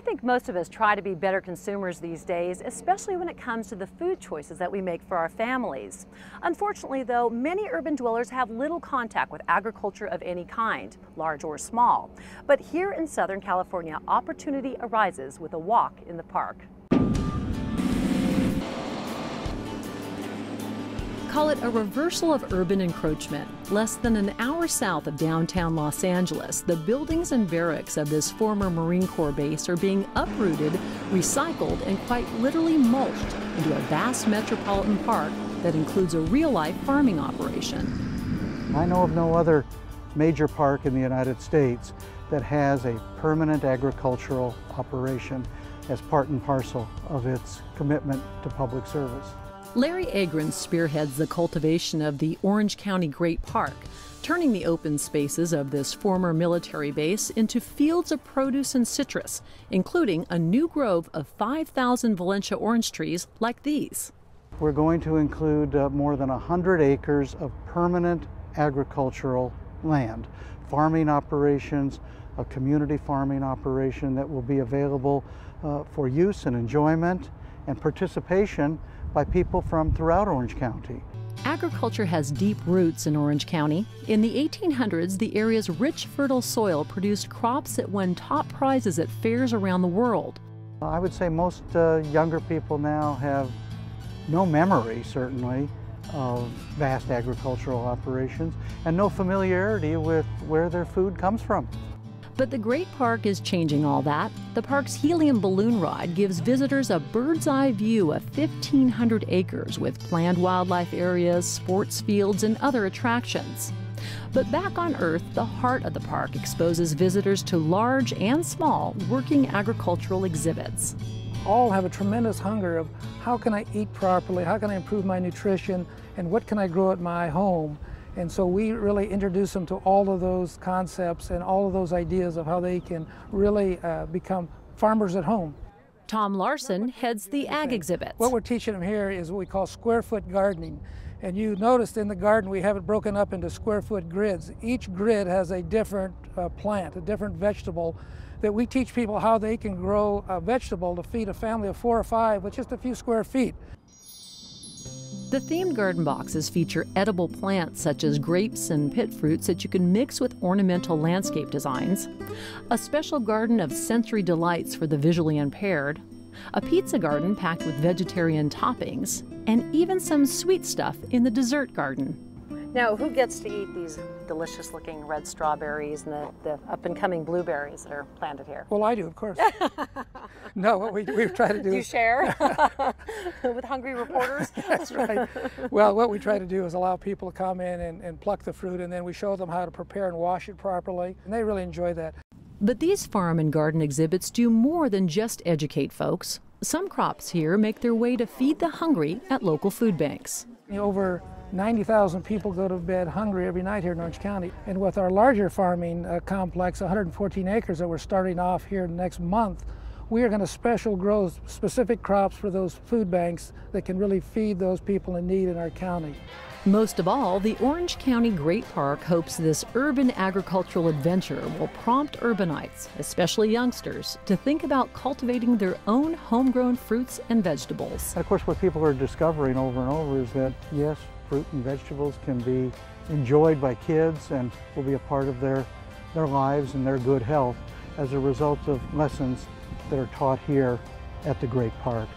think most of us try to be better consumers these days, especially when it comes to the food choices that we make for our families. Unfortunately, though, many urban dwellers have little contact with agriculture of any kind, large or small. But here in Southern California, opportunity arises with a walk in the park. Call it a reversal of urban encroachment. Less than an hour south of downtown Los Angeles, the buildings and barracks of this former Marine Corps base are being uprooted, recycled, and quite literally mulched into a vast metropolitan park that includes a real-life farming operation. I know of no other major park in the United States that has a permanent agricultural operation as part and parcel of its commitment to public service. Larry Agron spearheads the cultivation of the Orange County Great Park, turning the open spaces of this former military base into fields of produce and citrus, including a new grove of 5,000 Valencia orange trees like these. We're going to include more than 100 acres of permanent agricultural land, farming operations, a community farming operation that will be available for use and enjoyment and participation by people from throughout Orange County. Agriculture has deep roots in Orange County. In the 1800s, the area's rich, fertile soil produced crops that won top prizes at fairs around the world. I would say most younger people now have no memory, certainly, of vast agricultural operations and no familiarity with where their food comes from. But the Great Park is changing all that. The park's helium balloon ride gives visitors a bird's eye view of 1,500 acres with planned wildlife areas, sports fields, and other attractions. But back on Earth, the heart of the park exposes visitors to large and small working agricultural exhibits. All have a tremendous hunger of how can I eat properly, how can I improve my nutrition, and what can I grow at my home. And so we really introduce them to all of those concepts and all of those ideas of how they can really become farmers at home. Tom Larson heads the ag exhibits. What we're teaching them here is what we call square foot gardening. And you noticed in the garden we have it broken up into square foot grids. Each grid has a different plant, a different vegetable, that we teach people how they can grow a vegetable to feed a family of 4 or 5 with just a few square feet. The themed garden boxes feature edible plants such as grapes and pit fruits that you can mix with ornamental landscape designs, a special garden of sensory delights for the visually impaired, a pizza garden packed with vegetarian toppings, and even some sweet stuff in the dessert garden. Now, who gets to eat these delicious looking red strawberries and the up-and-coming blueberries that are planted here? Well, I do, of course. No, what we try to do You share with hungry reporters? That's right. Well, what we try to do is allow people to come in and pluck the fruit, and then we show them how to prepare and wash it properly, and they really enjoy that. But these farm and garden exhibits do more than just educate folks. Some crops here make their way to feed the hungry at local food banks. Over 90,000 people go to bed hungry every night here in Orange County. And with our larger farming complex, 114 acres that we're starting off here next month, we are going to special grow specific crops for those food banks that can really feed those people in need in our county. Most of all, the Orange County Great Park hopes this urban agricultural adventure will prompt urbanites, especially youngsters, to think about cultivating their own homegrown fruits and vegetables. And of course, what people are discovering over and over is that, yes, fruit and vegetables can be enjoyed by kids and will be a part of their lives and their good health as a result of lessons that are taught here at the Great Park.